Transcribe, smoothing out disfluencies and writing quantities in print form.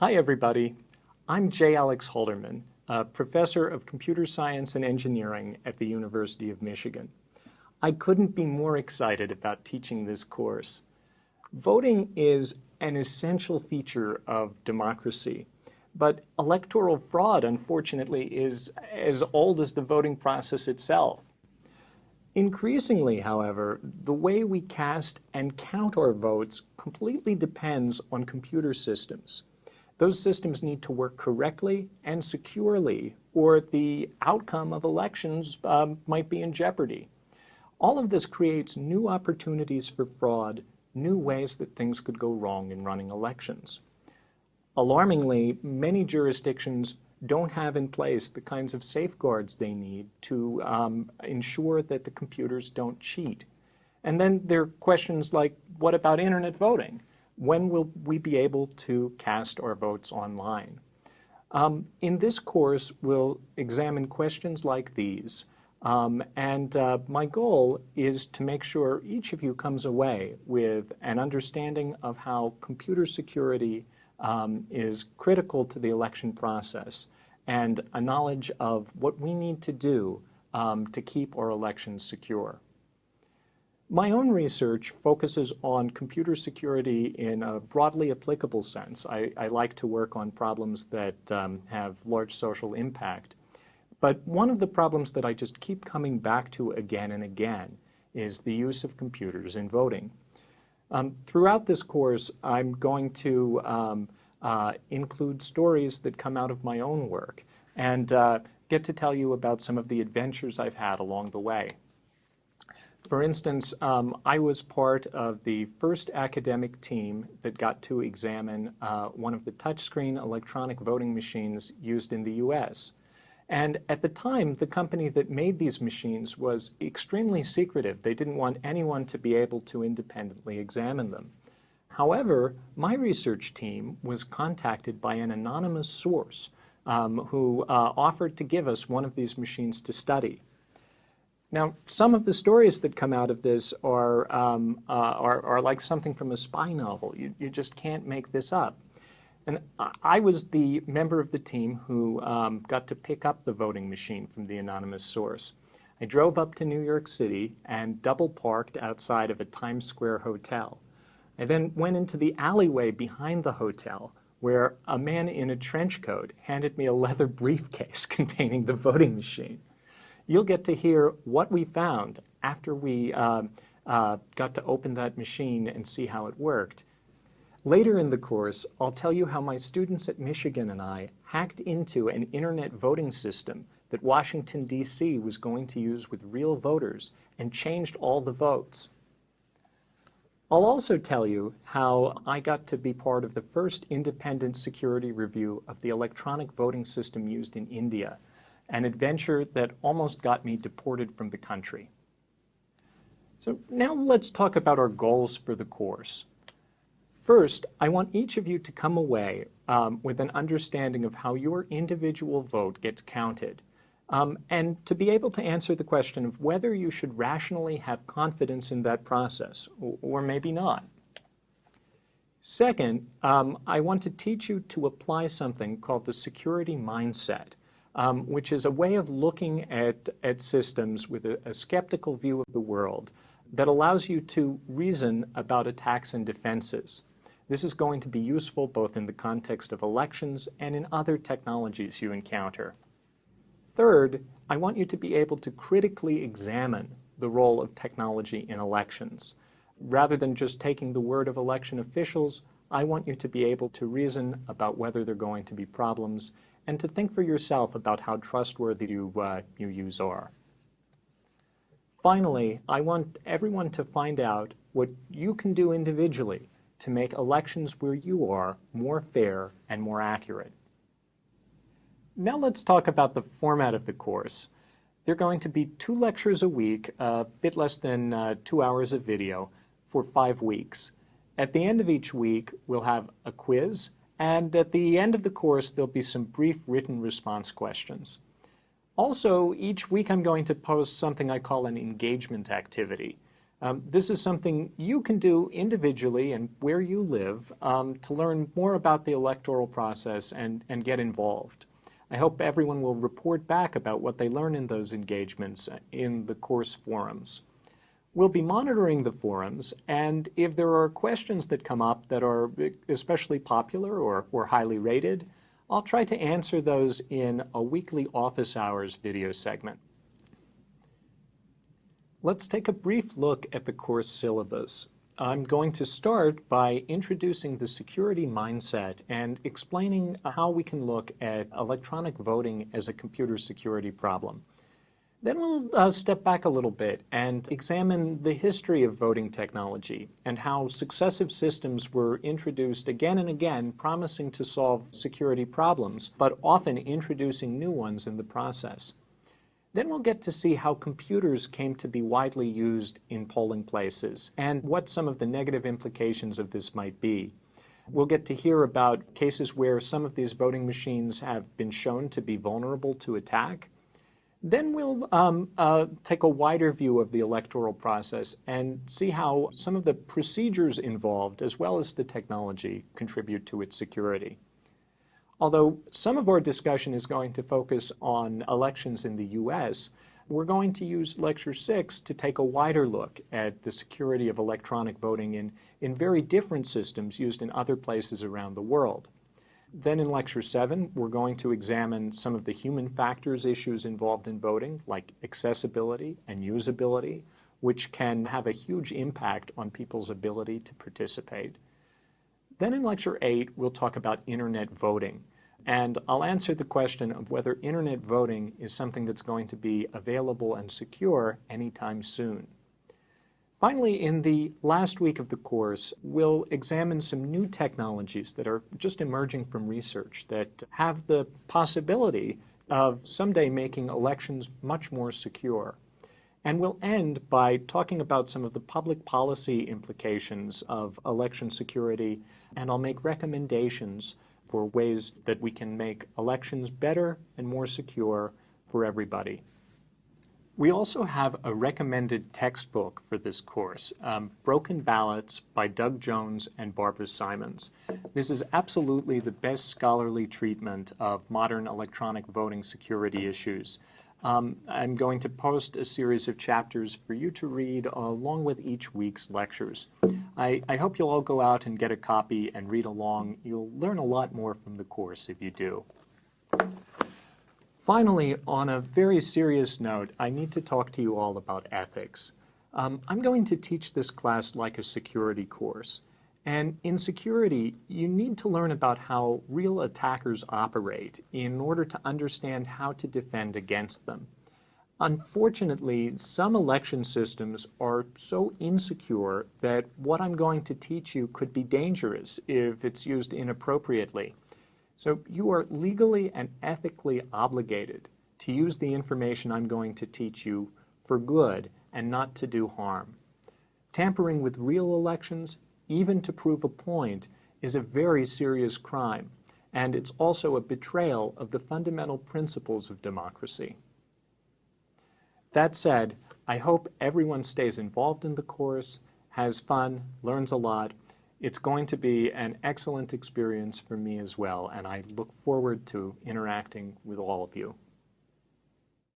Hi, everybody. I'm J. Alex Holderman, a professor of computer science and engineering at the University of Michigan. I couldn't be more excited about teaching this course. Voting is an essential feature of democracy, but electoral fraud, unfortunately, is as old as the voting process itself. Increasingly, however, the way we cast and count our votes completely depends on computer systems. Those systems need to work correctly and securely, or the outcome of elections might be in jeopardy. All of this creates new opportunities for fraud, new ways that things could go wrong in running elections. Alarmingly, many jurisdictions don't have in place the kinds of safeguards they need to ensure that the computers don't cheat. And then there are questions like, what about internet voting? When will we be able to cast our votes online? In this course, we'll examine questions like these. My goal is to make sure each of you comes away with an understanding of how computer security is critical to the election process and a knowledge of what we need to do to keep our elections secure. My own research focuses on computer security in a broadly applicable sense. I like to work on problems that have large social impact. But one of the problems that I just keep coming back to again and again is the use of computers in voting. Throughout this course, I'm going to include stories that come out of my own work and get to tell you about some of the adventures I've had along the way. For instance, I was part of the first academic team that got to examine one of the touchscreen electronic voting machines used in the US. And at the time, the company that made these machines was extremely secretive. They didn't want anyone to be able to independently examine them. However, my research team was contacted by an anonymous source who offered to give us one of these machines to study. Now, some of the stories that come out of this are like something from a spy novel. You just can't make this up. And I was the member of the team who got to pick up the voting machine from the anonymous source. I drove up to New York City and double parked outside of a Times Square hotel. I then went into the alleyway behind the hotel where a man in a trench coat handed me a leather briefcase containing the voting machine. You'll get to hear what we found after we got to open that machine and see how it worked. Later in the course, I'll tell you how my students at Michigan and I hacked into an internet voting system that Washington, D.C. was going to use with real voters and changed all the votes. I'll also tell you how I got to be part of the first independent security review of the electronic voting system used in India, an adventure that almost got me deported from the country. So now let's talk about our goals for the course. First, I want each of you to come away with an understanding of how your individual vote gets counted, and to be able to answer the question of whether you should rationally have confidence in that process, or maybe not. Second, I want to teach you to apply something called the security mindset, which is a way of looking at systems with a skeptical view of the world that allows you to reason about attacks and defenses. This is going to be useful both in the context of elections and in other technologies you encounter. Third, I want you to be able to critically examine the role of technology in elections. Rather than just taking the word of election officials, I want you to be able to reason about whether there are going to be problems and to think for yourself about how trustworthy you use are. Finally, I want everyone to find out what you can do individually to make elections where you are more fair and more accurate. Now let's talk about the format of the course. There are going to be 2 lectures a week, a bit less than 2 hours of video, for 5 weeks. At the end of each week, we'll have a quiz, and at the end of the course, there'll be some brief written response questions. Also, each week I'm going to post something I call an engagement activity. This is something you can do individually and where you live to learn more about the electoral process and get involved. I hope everyone will report back about what they learn in those engagements in the course forums. We'll be monitoring the forums, and if there are questions that come up that are especially popular or highly rated, I'll try to answer those in a weekly office hours video segment. Let's take a brief look at the course syllabus. I'm going to start by introducing the security mindset and explaining how we can look at electronic voting as a computer security problem. Then we'll step back a little bit and examine the history of voting technology and how successive systems were introduced again and again, promising to solve security problems, but often introducing new ones in the process. Then we'll get to see how computers came to be widely used in polling places and what some of the negative implications of this might be. We'll get to hear about cases where some of these voting machines have been shown to be vulnerable to attack. Then we'll take a wider view of the electoral process and see how some of the procedures involved, as well as the technology, contribute to its security. Although some of our discussion is going to focus on elections in the U.S., we're going to use Lecture 6 to take a wider look at the security of electronic voting in very different systems used in other places around the world. Then in Lecture 7, we're going to examine some of the human factors issues involved in voting, like accessibility and usability, which can have a huge impact on people's ability to participate. Then in Lecture 8, we'll talk about internet voting, and I'll answer the question of whether internet voting is something that's going to be available and secure anytime soon. Finally, in the last week of the course, we'll examine some new technologies that are just emerging from research that have the possibility of someday making elections much more secure. And we'll end by talking about some of the public policy implications of election security, and I'll make recommendations for ways that we can make elections better and more secure for everybody. We also have a recommended textbook for this course, Broken Ballots by Doug Jones and Barbara Simons. This is absolutely the best scholarly treatment of modern electronic voting security issues. I'm going to post a series of chapters for you to read along with each week's lectures. I hope you'll all go out and get a copy and read along. You'll learn a lot more from the course if you do. Finally, on a very serious note, I need to talk to you all about ethics. I'm going to teach this class like a security course. And in security, you need to learn about how real attackers operate in order to understand how to defend against them. Unfortunately, some election systems are so insecure that what I'm going to teach you could be dangerous if it's used inappropriately. So you are legally and ethically obligated to use the information I'm going to teach you for good and not to do harm. Tampering with real elections, even to prove a point, is a very serious crime, and it's also a betrayal of the fundamental principles of democracy. That said, I hope everyone stays involved in the course, has fun, learns a lot. It's going to be an excellent experience for me as well, and I look forward to interacting with all of you.